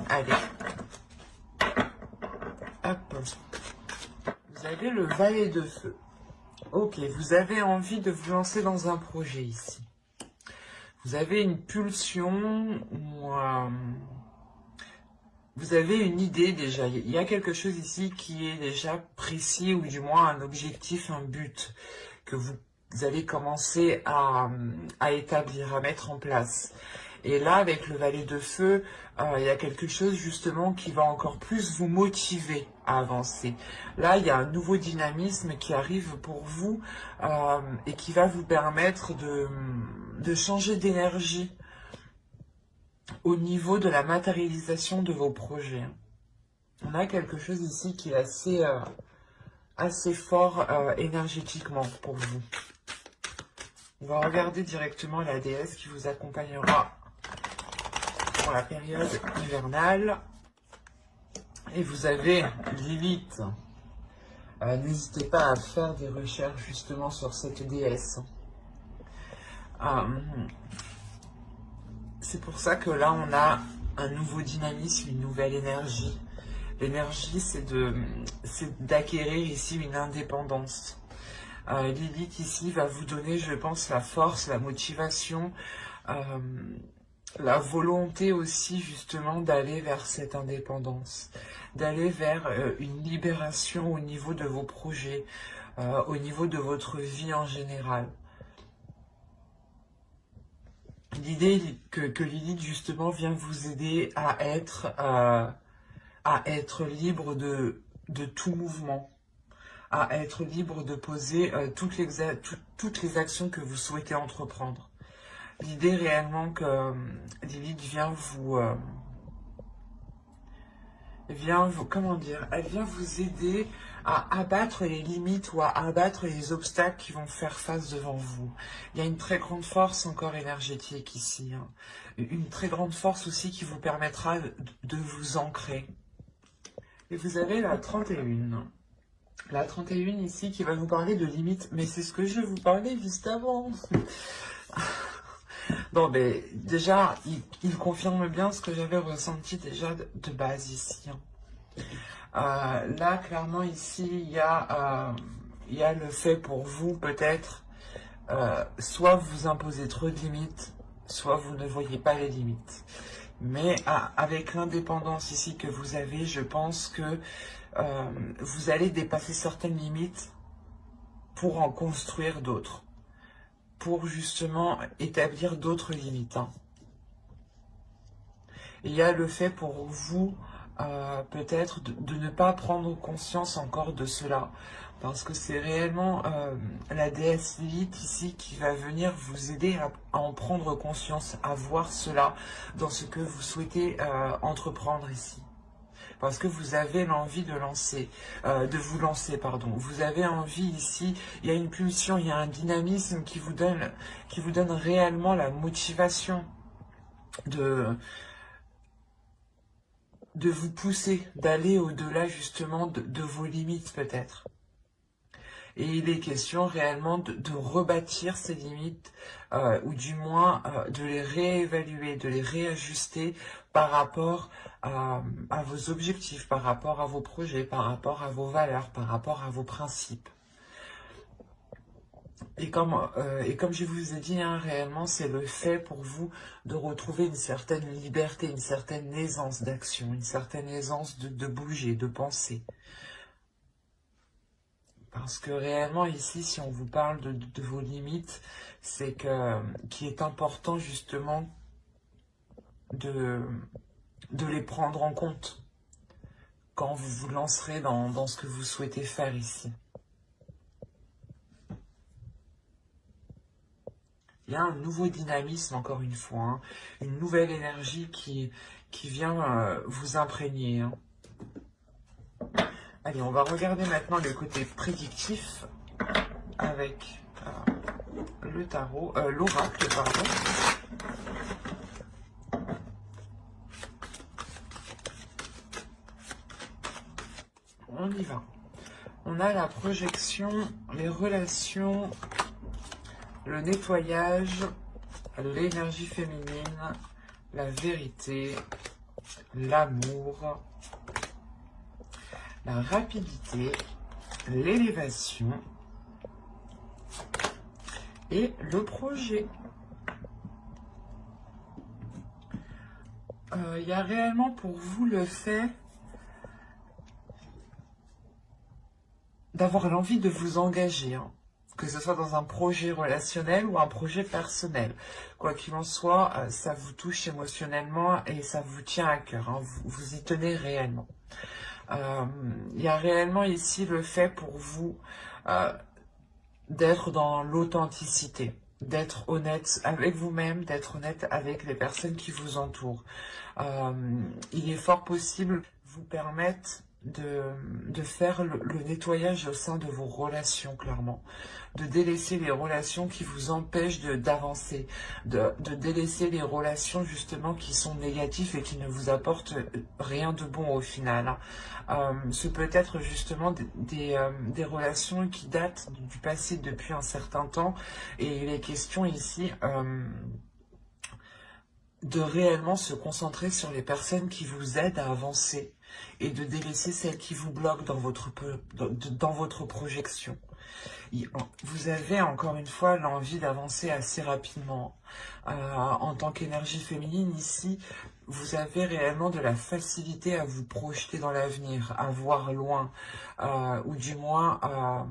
Allez. Hop. Vous avez le valet de feu. Ok, vous avez envie de vous lancer dans un projet ici. Vous avez une pulsion ou vous avez une idée déjà. Il y a quelque chose ici qui est déjà précis ou du moins un objectif, un but que vous allez commencer à établir, à mettre en place. Et là, avec le valet de feu, il y a quelque chose justement qui va encore plus vous motiver à avancer. Là, il y a un nouveau dynamisme qui arrive pour vous et qui va vous permettre de changer d'énergie au niveau de la matérialisation de vos projets. On a quelque chose ici qui est assez fort énergétiquement pour vous. On va regarder directement la déesse qui vous accompagnera pour la période hivernale. Et vous avez Lilith. N'hésitez pas à faire des recherches justement sur cette déesse. C'est pour ça que là, on a un nouveau dynamisme, une nouvelle énergie. L'énergie, c'est d'acquérir ici une indépendance. Lilith, ici, va vous donner, je pense, la force, la motivation, la volonté aussi, justement, d'aller vers cette indépendance, d'aller vers une libération au niveau de vos projets, au niveau de votre vie en général. L'idée que Lilith, justement, vient vous aider à être libre de tout mouvement, à être libre de poser toutes les actions que vous souhaitez entreprendre. L'idée réellement que Lilith vient vous, comment dire, elle vient vous aider à abattre les limites ou à abattre les obstacles qui vont faire face devant vous. Il y a une très grande force encore énergétique ici, hein. Une très grande force aussi qui vous permettra de vous ancrer. Et vous avez la 31. La 31 ici qui va vous parler de limites, mais c'est ce que je vous parlais juste avant. Bon, mais déjà, il confirme bien ce que j'avais ressenti déjà de base ici, hein. Là, clairement, ici, il y a le fait pour vous, peut-être, soit vous imposez trop de limites, soit vous ne voyez pas les limites. Mais avec l'indépendance ici que vous avez, je pense que vous allez dépasser certaines limites pour en construire d'autres, pour justement établir d'autres limites, hein. Il y a le fait pour vous, peut-être, de ne pas prendre conscience encore de cela, parce que c'est réellement la déesse Lilith ici qui va venir vous aider à en prendre conscience, à voir cela dans ce que vous souhaitez entreprendre ici. Parce que vous avez l'envie de vous lancer, pardon. Vous avez envie ici, il y a une pulsion, il y a un dynamisme qui vous donne réellement la motivation de vous pousser, d'aller au-delà justement de vos limites peut-être. Et il est question réellement de rebâtir ces limites, ou du moins de les réévaluer, de les réajuster par rapport à vos objectifs, par rapport à vos projets, par rapport à vos valeurs, par rapport à vos principes. Et comme je vous ai dit, hein, réellement, c'est le fait pour vous de retrouver une certaine liberté, une certaine aisance d'action, une certaine aisance de bouger, de penser. Parce que réellement, ici, si on vous parle de vos limites, c'est qu'il est important justement de les prendre en compte quand vous vous lancerez dans ce que vous souhaitez faire ici. Il y a un nouveau dynamisme, encore une fois, hein, une nouvelle énergie qui vient vous imprégner, hein. Allez, on va regarder maintenant le côté prédictif avec le tarot, l'oracle, pardon. On y va. On a la projection, les relations, le nettoyage, l'énergie féminine, la vérité, l'amour, la rapidité, l'élévation et le projet. Il y a réellement pour vous le fait d'avoir l'envie de vous engager, hein, que ce soit dans un projet relationnel ou un projet personnel. Quoi qu'il en soit, ça vous touche émotionnellement et ça vous tient à cœur, hein, vous y tenez réellement. Il y a réellement ici le fait pour vous d'être dans l'authenticité, d'être honnête avec vous-même, d'être honnête avec les personnes qui vous entourent. Il est fort possible vous permettre de faire le nettoyage au sein de vos relations, clairement. De délaisser les relations qui vous empêchent d'avancer, de délaisser les relations justement qui sont négatives et qui ne vous apportent rien de bon au final. Ce peut être justement des relations qui datent du passé depuis un certain temps, et il est question ici de réellement se concentrer sur les personnes qui vous aident à avancer et de délaisser celles qui vous bloquent dans votre projection. Vous avez encore une fois l'envie d'avancer assez rapidement. En tant qu'énergie féminine ici, vous avez réellement de la facilité à vous projeter dans l'avenir, à voir loin, ou du moins à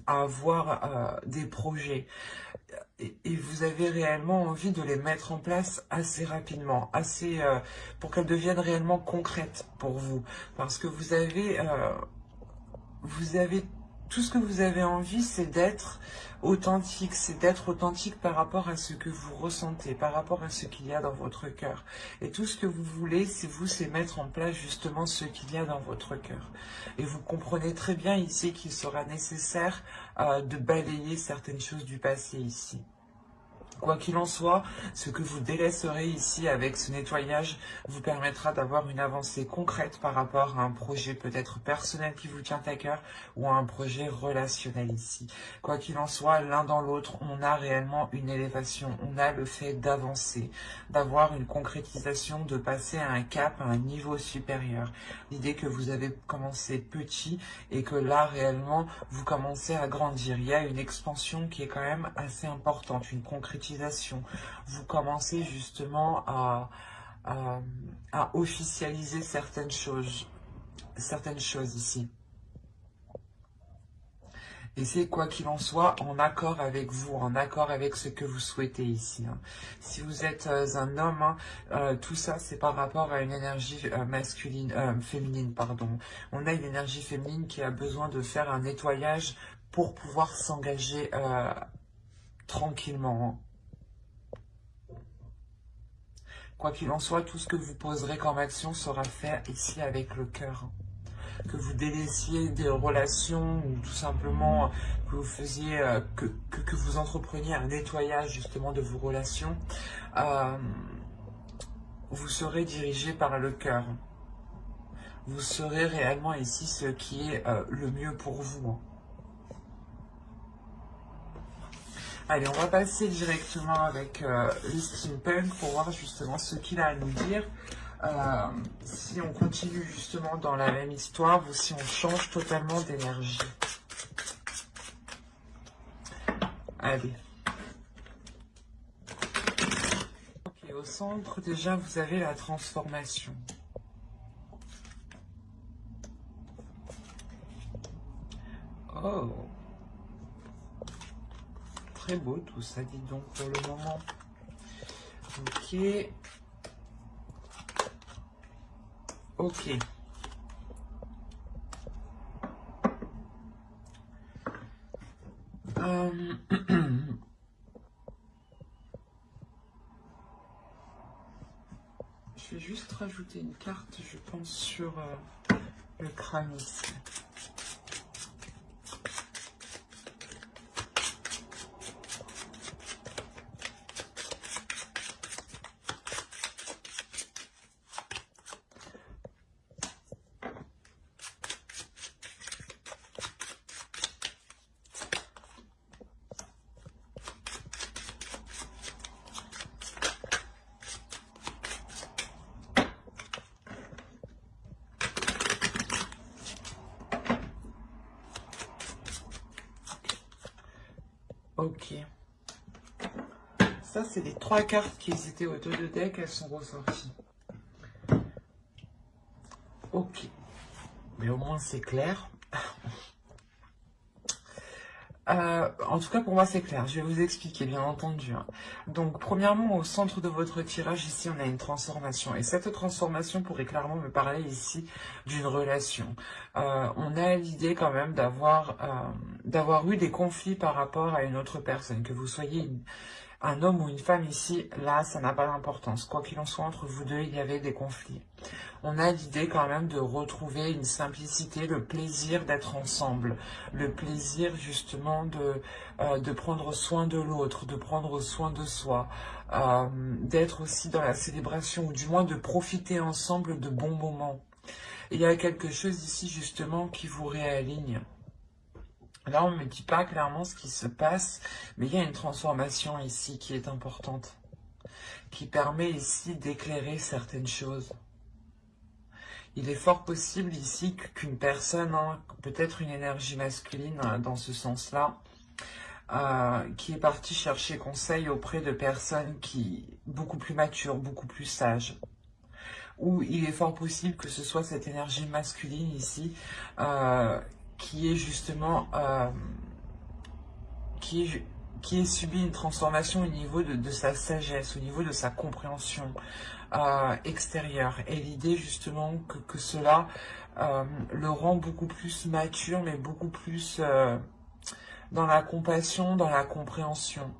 avoir des projets. Et vous avez réellement envie de les mettre en place assez rapidement, pour qu'elles deviennent réellement concrètes pour vous. Parce que vous avez tout ce que vous avez envie, c'est d'être authentique par rapport à ce que vous ressentez, par rapport à ce qu'il y a dans votre cœur. Et tout ce que vous voulez, c'est mettre en place justement ce qu'il y a dans votre cœur. Et vous comprenez très bien ici qu'il sera nécessaire de balayer certaines choses du passé ici. Quoi qu'il en soit, ce que vous délaisserez ici avec ce nettoyage vous permettra d'avoir une avancée concrète par rapport à un projet peut-être personnel qui vous tient à cœur ou à un projet relationnel ici. Quoi qu'il en soit, l'un dans l'autre, on a réellement une élévation, on a le fait d'avancer, d'avoir une concrétisation, de passer à un cap, à un niveau supérieur. L'idée que vous avez commencé petit et que là réellement vous commencez à grandir. Il y a une expansion qui est quand même assez importante, une concrétisation. Vous commencez justement à officialiser certaines choses ici. Et c'est quoi qu'il en soit en accord avec vous, en accord avec ce que vous souhaitez ici. Hein. Si vous êtes un homme, hein, tout ça c'est par rapport à une énergie féminine, pardon. On a une énergie féminine qui a besoin de faire un nettoyage pour pouvoir s'engager tranquillement. Hein. Quoi qu'il en soit, tout ce que vous poserez comme action sera fait ici avec le cœur. Que vous délaissiez des relations ou tout simplement que vous faisiez, que vous entrepreniez un nettoyage justement de vos relations, vous serez dirigé par le cœur. Vous serez réellement ici ce qui est le mieux pour vous. Allez, on va passer directement avec le steampunk pour voir justement ce qu'il a à nous dire. Si on continue justement dans la même histoire ou si on change totalement d'énergie. Allez. Ok, au centre, déjà, vous avez la transformation. Oh. Très beau tout ça, dit donc, pour le moment. Ok. Ok. Je vais juste rajouter une carte, je pense, sur le crâne ici. Ok. Ça, c'est les 3 cartes qui étaient au dos de deck. Elles sont ressorties. Ok. Mais au moins, c'est clair. En tout cas, pour moi, c'est clair. Je vais vous expliquer, bien entendu. Donc, premièrement, au centre de votre tirage, ici, on a une transformation. Et cette transformation pourrait clairement me parler ici d'une relation. On a l'idée quand même d'avoir eu des conflits par rapport à une autre personne. Que vous soyez un homme ou une femme ici, là, ça n'a pas d'importance. Quoi qu'il en soit, entre vous deux, il y avait des conflits. On a l'idée quand même de retrouver une simplicité, le plaisir d'être ensemble, le plaisir justement de prendre soin de l'autre, de prendre soin de soi, d'être aussi dans la célébration, ou du moins de profiter ensemble de bons moments. Il y a quelque chose ici justement qui vous réaligne. Là, on ne me dit pas clairement ce qui se passe, mais il y a une transformation ici qui est importante, qui permet ici d'éclairer certaines choses. Il est fort possible ici qu'une personne, peut-être une énergie masculine dans ce sens-là, qui est partie chercher conseil auprès de personnes beaucoup plus matures, beaucoup plus sages. Ou il est fort possible que ce soit cette énergie masculine ici, qui est justement... qui ait subi une transformation au niveau de sa sagesse, au niveau de sa compréhension extérieure. Et l'idée justement que cela le rend beaucoup plus mature, mais beaucoup plus dans la compassion, dans la compréhension.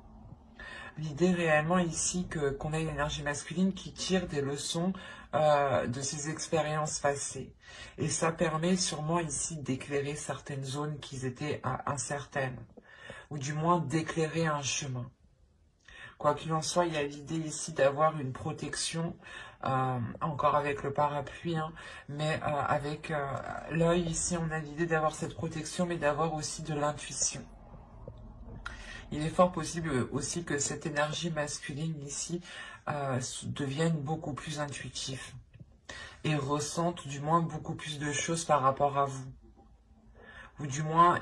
L'idée réellement ici qu'on a une énergie masculine qui tire des leçons de ses expériences passées. Et ça permet sûrement ici d'éclairer certaines zones qui étaient incertaines, ou du moins d'éclairer un chemin. Quoi qu'il en soit, il y a l'idée ici d'avoir une protection, encore avec le parapluie, mais avec l'œil ici, on a l'idée d'avoir cette protection, mais d'avoir aussi de l'intuition. Il est fort possible aussi que cette énergie masculine ici devienne beaucoup plus intuitive et ressente du moins beaucoup plus de choses par rapport à vous. Ou du moins,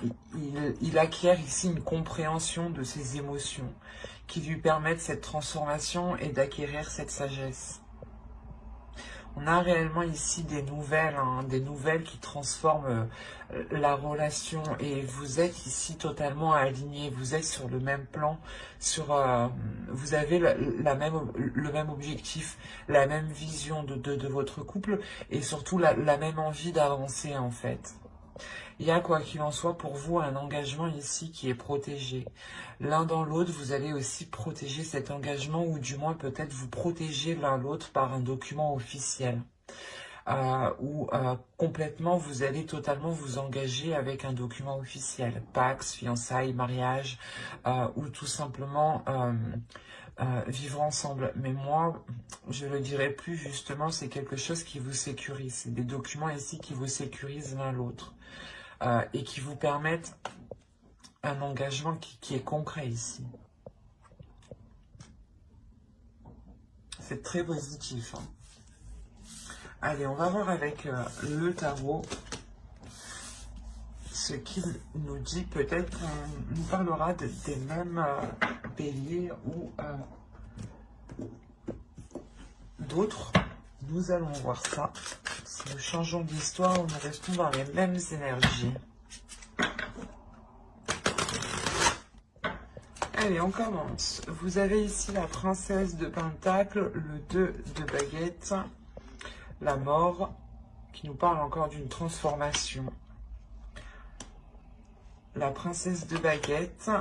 il acquiert ici une compréhension de ses émotions qui lui permettent cette transformation et d'acquérir cette sagesse. On a réellement ici des nouvelles qui transforment la relation, et vous êtes ici totalement alignés, vous êtes sur le même plan, vous avez le même objectif, la même vision de votre couple, et surtout la même envie d'avancer en fait. Il y a, quoi qu'il en soit, pour vous, un engagement ici qui est protégé. L'un dans l'autre, vous allez aussi protéger cet engagement, ou du moins peut-être vous protéger l'un l'autre par un document officiel. Ou complètement, vous allez totalement vous engager avec un document officiel. Pax, fiançailles, mariage, ou tout simplement vivre ensemble. Mais moi, je le dirais plus justement, c'est quelque chose qui vous sécurise. C'est des documents ici qui vous sécurisent l'un l'autre. Et qui vous permettent un engagement qui est concret ici. C'est très positif. Allez, on va voir avec le tarot ce qu'il nous dit. Peut-être qu'on nous parlera des mêmes béliers ou d'autres. Nous allons voir ça. Si nous changeons d'histoire, nous restons dans les mêmes énergies. Allez, on commence. Vous avez ici la princesse de Pentacle, le 2 de baguette, la mort, qui nous parle encore d'une transformation. La princesse de baguette,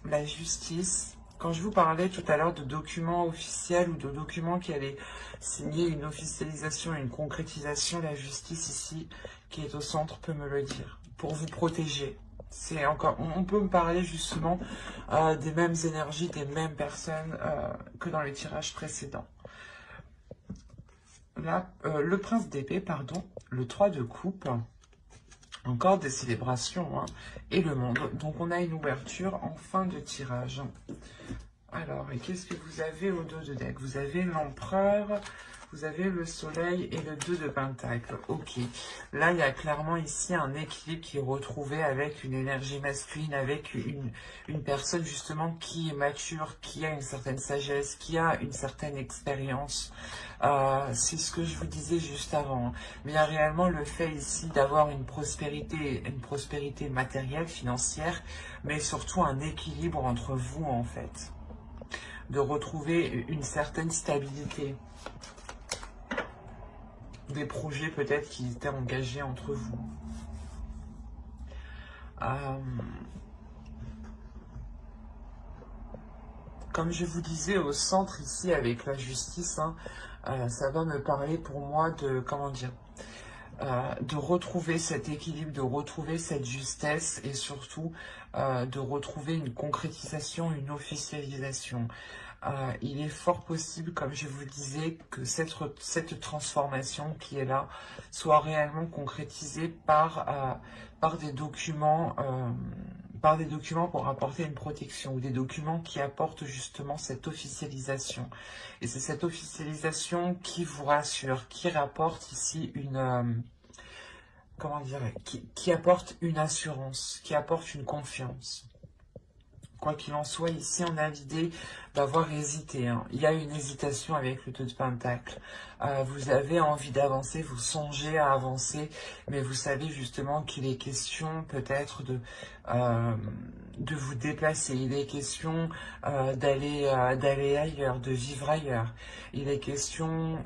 la justice. Quand je vous parlais tout à l'heure de documents officiels ou de documents qui allaient signer une officialisation et une concrétisation, la justice ici, qui est au centre, peut me le dire. Pour vous protéger. C'est encore, on peut me parler justement des mêmes énergies, des mêmes personnes que dans le tirage précédent. Là, le prince d'épée, pardon, le 3 de coupe, encore des célébrations, et le monde. Donc on a une ouverture en fin de tirage. Alors, et qu'est-ce que vous avez au dos de deck? Vous avez l'empereur, Vous avez le soleil et le 2 de Pentacle. Ok. Là, il y a clairement ici un équilibre qui est retrouvé avec une énergie masculine, avec une personne justement qui est mature, qui a une certaine sagesse, qui a une certaine expérience. C'est ce que je vous disais juste avant. Mais il y a réellement le fait ici d'avoir une prospérité matérielle, financière, mais surtout un équilibre entre vous en fait. De retrouver une certaine stabilité. Des projets peut-être qui étaient engagés entre vous. Comme je vous disais, au centre ici avec la justice, hein, ça va me parler pour moi de, comment dire, de retrouver cet équilibre, de retrouver cette justesse et surtout de retrouver une concrétisation, une officialisation. Il est fort possible, comme je vous le disais, que cette transformation qui est là soit réellement concrétisée par des documents pour apporter une protection, ou des documents qui apportent justement cette officialisation. Et c'est cette officialisation qui vous rassure, qui rapporte ici une... comment dire, qui apporte une assurance, qui apporte une confiance. Quoi qu'il en soit, ici, on a l'idée d'avoir hésité. Hein. Il y a une hésitation avec le 2 de Pentacle. Vous avez envie d'avancer, vous songez à avancer, mais vous savez justement qu'il est question peut-être de vous déplacer. Il est question d'aller ailleurs, de vivre ailleurs. Il est question...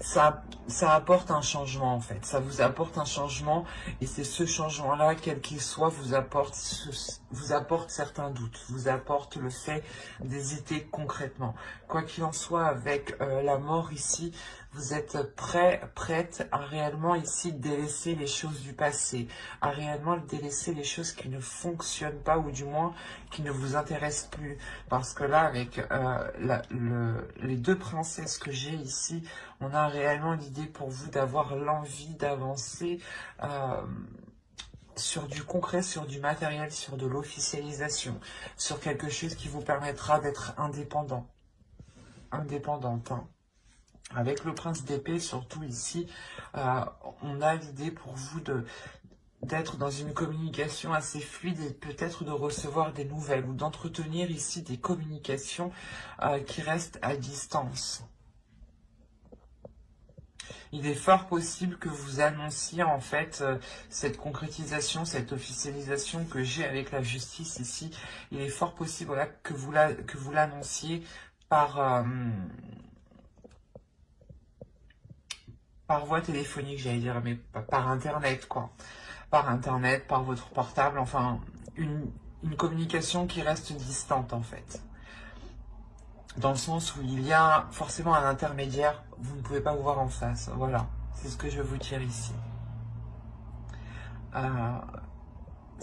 ça apporte un changement en fait, ça vous apporte un changement et c'est ce changement-là, quel qu'il soit, vous apporte certains doutes, vous apporte le fait d'hésiter concrètement. Quoi qu'il en soit, avec la mort ici, vous êtes prête à réellement ici délaisser les choses du passé, à réellement délaisser les choses qui ne fonctionnent pas ou du moins qui ne vous intéressent plus. Parce que là, avec les deux princesses que j'ai ici, on a réellement l'idée pour vous d'avoir l'envie d'avancer sur du concret, sur du matériel, sur de l'officialisation, sur quelque chose qui vous permettra d'être indépendante. Hein. Avec le prince d'épée, surtout ici, on a l'idée pour vous d'être dans une communication assez fluide et peut-être de recevoir des nouvelles ou d'entretenir ici des communications qui restent à distance. Il est fort possible que vous annonciez en fait cette concrétisation, cette officialisation que j'ai avec la justice ici. Il est fort possible voilà, que vous l'annonciez par voie téléphonique, j'allais dire, mais par Internet, quoi. Par Internet, par votre portable, enfin, une communication qui reste distante, en fait. Dans le sens où il y a forcément un intermédiaire, vous ne pouvez pas vous voir en face. Voilà, c'est ce que je vous tire ici.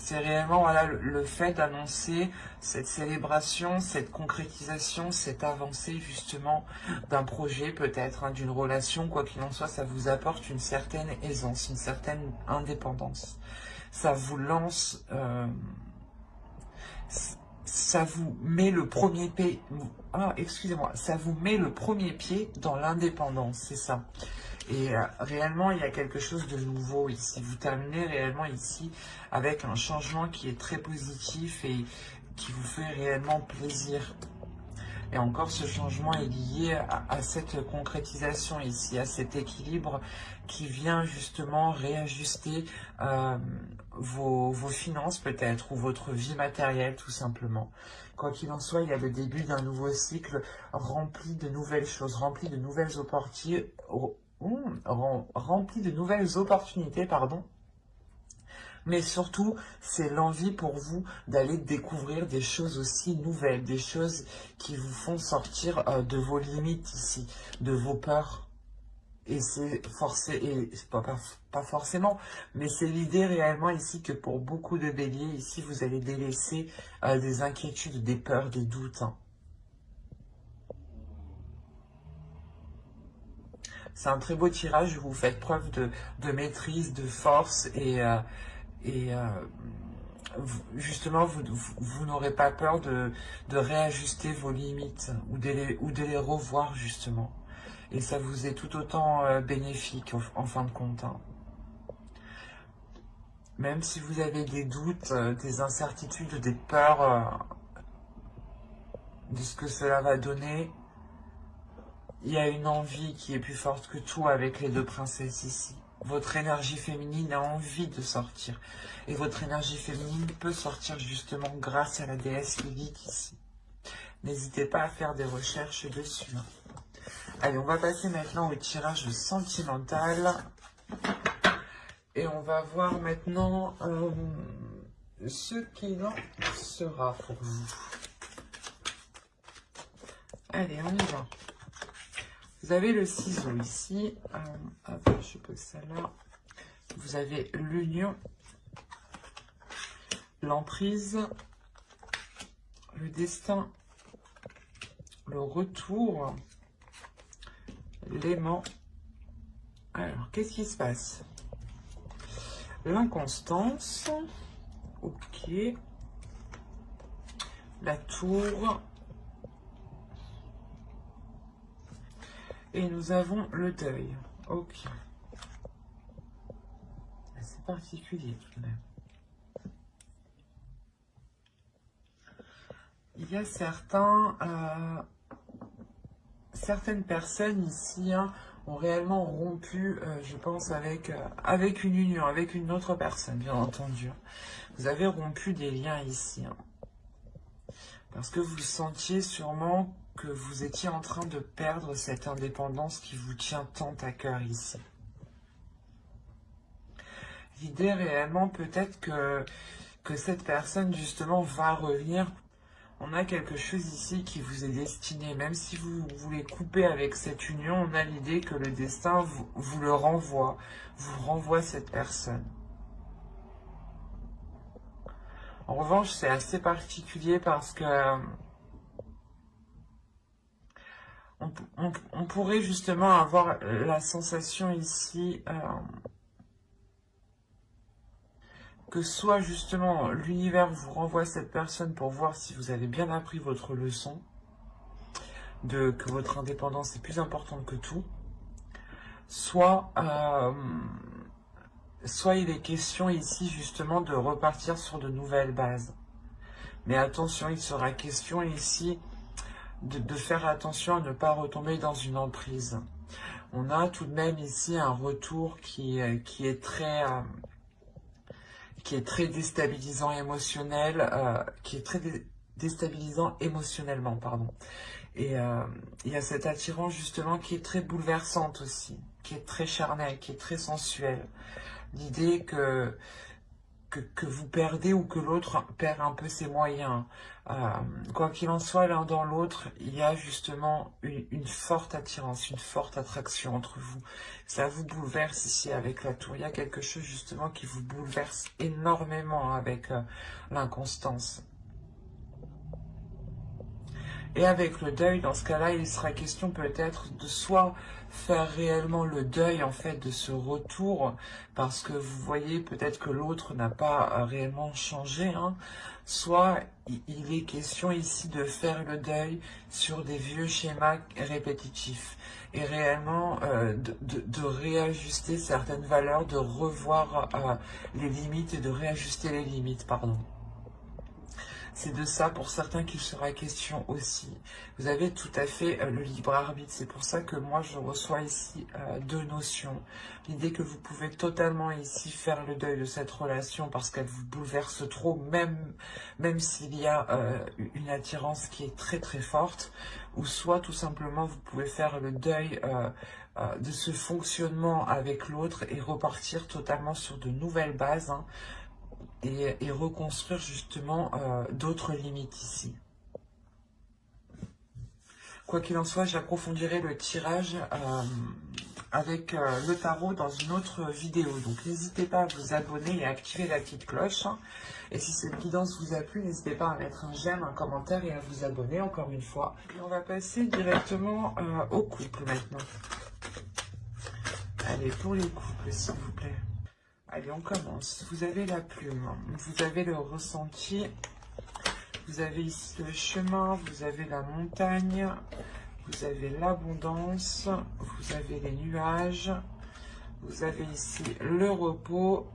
C'est réellement voilà, le fait d'annoncer cette célébration, cette concrétisation, cette avancée justement d'un projet peut-être, hein, d'une relation, quoi qu'il en soit, ça vous apporte une certaine aisance, une certaine indépendance. Ça vous lance... ça vous met le premier pied, ça vous met le premier pied dans l'indépendance, c'est ça. Et réellement, il y a quelque chose de nouveau ici. Vous terminez réellement ici avec un changement qui est très positif et qui vous fait réellement plaisir. Et encore, ce changement est lié à cette concrétisation ici, à cet équilibre qui vient justement réajuster vos finances peut-être, ou votre vie matérielle tout simplement. Quoi qu'il en soit, il y a le début d'un nouveau cycle rempli de nouvelles choses, rempli de nouvelles opportunités, pardon. Mais surtout, c'est l'envie pour vous d'aller découvrir des choses aussi nouvelles, des choses qui vous font sortir de vos limites ici, de vos peurs. Et c'est pas forcément, mais c'est l'idée réellement ici que pour beaucoup de béliers, ici, vous allez délaisser des inquiétudes, des peurs, des doutes. Hein. C'est un très beau tirage, vous faites preuve de maîtrise, de force et justement, vous n'aurez pas peur de réajuster vos limites ou de les revoir, justement. Et ça vous est tout autant bénéfique, en fin de compte. Hein. Même si vous avez des doutes, des incertitudes, des peurs de ce que cela va donner, il y a une envie qui est plus forte que tout avec les deux princesses ici. Votre énergie féminine a envie de sortir. Et votre énergie féminine peut sortir justement grâce à la déesse Lilith ici. N'hésitez pas à faire des recherches dessus. Allez, on va passer maintenant au tirage sentimental. Et on va voir maintenant ce qu'il en sera pour vous. Allez, on y va. Vous avez le ciseau ici. Je pose ça là. Vous avez l'union, l'emprise, le destin, le retour, l'aimant. Alors, qu'est-ce qui se passe? L'inconstance. Ok. La tour. Et nous avons le deuil. Ok. C'est particulier tout de même. Il y a certaines personnes ici ont réellement rompu, je pense, avec une union, avec une autre personne, bien entendu. Vous avez rompu des liens ici. Parce que vous sentiez sûrement que vous étiez en train de perdre cette indépendance qui vous tient tant à cœur ici. L'idée réellement peut-être que cette personne justement va revenir. On a quelque chose ici qui vous est destiné. Même si vous voulez couper avec cette union, on a l'idée que le destin vous le renvoie. Vous renvoie cette personne. En revanche, c'est assez particulier parce que on pourrait justement avoir la sensation ici que soit justement l'univers vous renvoie cette personne pour voir si vous avez bien appris votre leçon, que votre indépendance est plus importante que tout, soit il est question ici justement de repartir sur de nouvelles bases. Mais attention, il sera question ici de faire attention à ne pas retomber dans une emprise. On a tout de même ici un retour qui est très déstabilisant déstabilisant émotionnellement, pardon. Et il y a cette attirance justement qui est très bouleversante aussi, qui est très charnelle, qui est très sensuelle. L'idée que vous perdez ou que l'autre perd un peu ses moyens. Quoi qu'il en soit, l'un dans l'autre, il y a justement une forte attirance, une forte attraction entre vous. Ça vous bouleverse ici avec la tour. Il y a quelque chose justement qui vous bouleverse énormément avec l'inconstance. Et avec le deuil, dans ce cas-là, il sera question peut-être de soit faire réellement le deuil en fait de ce retour, parce que vous voyez peut-être que l'autre n'a pas réellement changé, soit il est question ici de faire le deuil sur des vieux schémas répétitifs et réellement de réajuster certaines valeurs, de revoir les limites et de réajuster les limites, pardon. C'est de ça pour certains qu'il sera question aussi. Vous avez tout à fait le libre arbitre. C'est pour ça que moi je reçois ici deux notions. L'idée que vous pouvez totalement ici faire le deuil de cette relation parce qu'elle vous bouleverse trop, même s'il y a une attirance qui est très très forte. Ou soit tout simplement vous pouvez faire le deuil de ce fonctionnement avec l'autre et repartir totalement sur de nouvelles bases. Et reconstruire justement d'autres limites ici. Quoi qu'il en soit, j'approfondirai le tirage avec le tarot dans une autre vidéo. Donc n'hésitez pas à vous abonner et à activer la petite cloche. Et si cette guidance vous a plu, n'hésitez pas à mettre un j'aime, un commentaire et à vous abonner encore une fois. Et on va passer directement au couple maintenant. Allez, pour les couples, s'il vous plaît. Allez, on commence. Vous avez la plume, vous avez le ressenti, vous avez ici le chemin, vous avez la montagne, vous avez l'abondance, vous avez les nuages, vous avez ici le repos.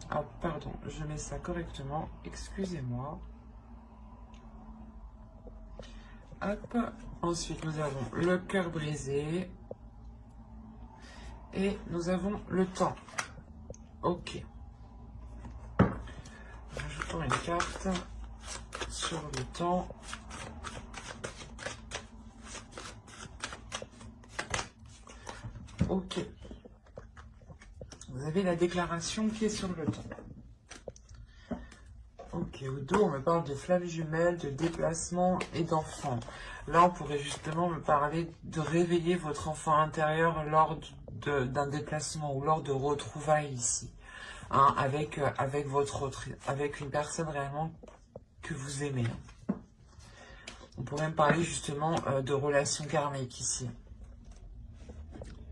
Ah, pardon, je mets ça correctement, excusez-moi. Hop. Ensuite, nous avons le cœur brisé. Et nous avons le temps. Ok. Rajoutons une carte sur le temps. Ok. Vous avez la déclaration qui est sur le temps. Ok, au dos, on me parle de flammes jumelles, de déplacement et d'enfants. Là, on pourrait justement me parler de réveiller votre enfant intérieur lors d'un déplacement ou lors de retrouvailles ici. Hein, avec une personne réellement que vous aimez. On pourrait me parler justement de relations karmiques ici.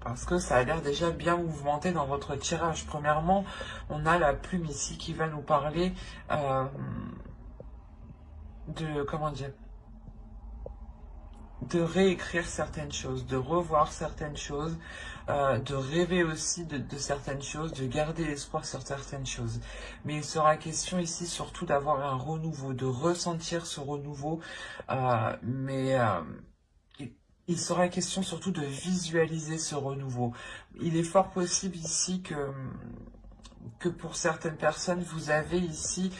Parce que ça a l'air déjà bien mouvementé dans votre tirage. Premièrement, on a la plume ici qui va nous parler comment dire, de réécrire certaines choses, de revoir certaines choses, de rêver aussi de certaines choses, de garder l'espoir sur certaines choses. Mais il sera question ici surtout d'avoir un renouveau, de ressentir ce renouveau, il sera question surtout de visualiser ce renouveau. Il est fort possible ici que pour certaines personnes, vous avez ici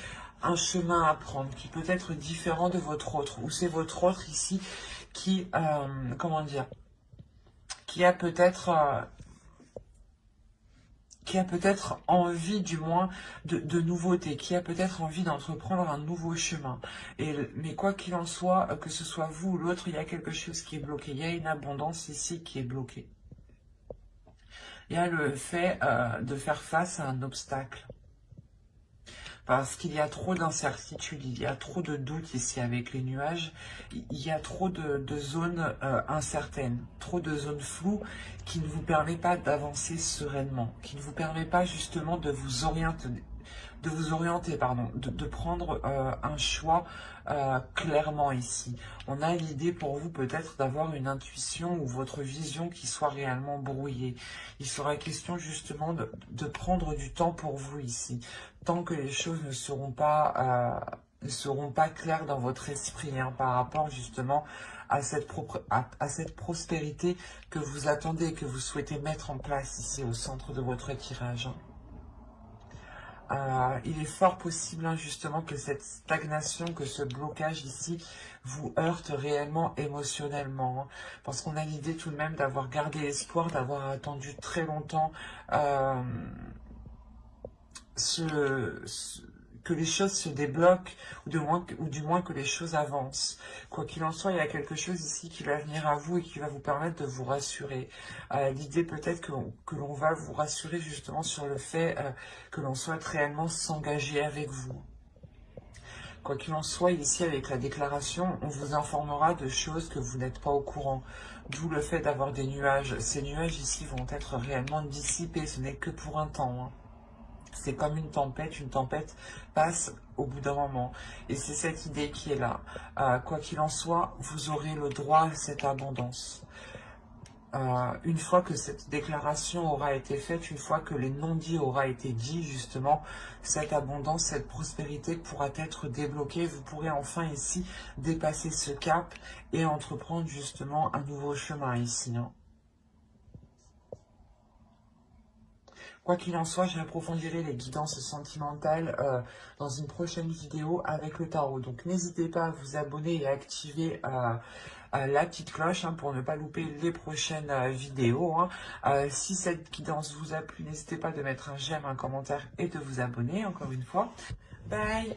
un chemin à prendre qui peut être différent de votre autre, ou c'est votre autre ici qui, comment dire, qui a peut-être envie du moins de nouveautés, qui a peut-être envie d'entreprendre un nouveau chemin. Mais quoi qu'il en soit, que ce soit vous ou l'autre, il y a quelque chose qui est bloqué. Il y a une abondance ici qui est bloquée. Il y a le fait de faire face à un obstacle. Parce qu'il y a trop d'incertitudes, il y a trop de doutes ici avec les nuages, il y a trop de zones incertaines, trop de zones floues qui ne vous permet pas d'avancer sereinement, qui ne vous permet pas justement de vous orienter, de prendre un choix clairement ici. On a l'idée pour vous peut-être d'avoir une intuition ou votre vision qui soit réellement brouillée. Il sera question justement de prendre du temps pour vous ici, tant que les choses ne seront pas claires dans votre esprit hein, par rapport justement à cette prospérité que vous attendez, que vous souhaitez mettre en place ici au centre de votre tirage. Il est fort possible hein, justement que cette stagnation, que ce blocage ici vous heurte réellement émotionnellement. Hein, parce qu'on a l'idée tout de même d'avoir gardé espoir, d'avoir attendu très longtemps que les choses se débloquent ou du moins que les choses avancent. Quoi qu'il en soit, il y a quelque chose ici qui va venir à vous et qui va vous permettre de vous rassurer. L'idée peut-être que l'on va vous rassurer justement sur le fait que l'on souhaite réellement s'engager avec vous. Quoi qu'il en soit, ici avec la déclaration, on vous informera de choses que vous n'êtes pas au courant. D'où le fait d'avoir des nuages. Ces nuages ici vont être réellement dissipés, ce n'est que pour un temps. Hein. C'est comme une tempête passe au bout d'un moment. Et c'est cette idée qui est là. Quoi qu'il en soit, vous aurez le droit à cette abondance. Une fois que cette déclaration aura été faite, une fois que les non-dits aura été dit, justement, cette abondance, cette prospérité pourra être débloquée. Vous pourrez enfin ici dépasser ce cap et entreprendre justement un nouveau chemin ici. Hein. Quoi qu'il en soit, j'approfondirai les guidances sentimentales dans une prochaine vidéo avec le tarot. Donc n'hésitez pas à vous abonner et à activer la petite cloche hein, pour ne pas louper les prochaines vidéos. Hein. Si cette guidance vous a plu, n'hésitez pas de mettre un j'aime, un commentaire et de vous abonner encore une fois. Bye!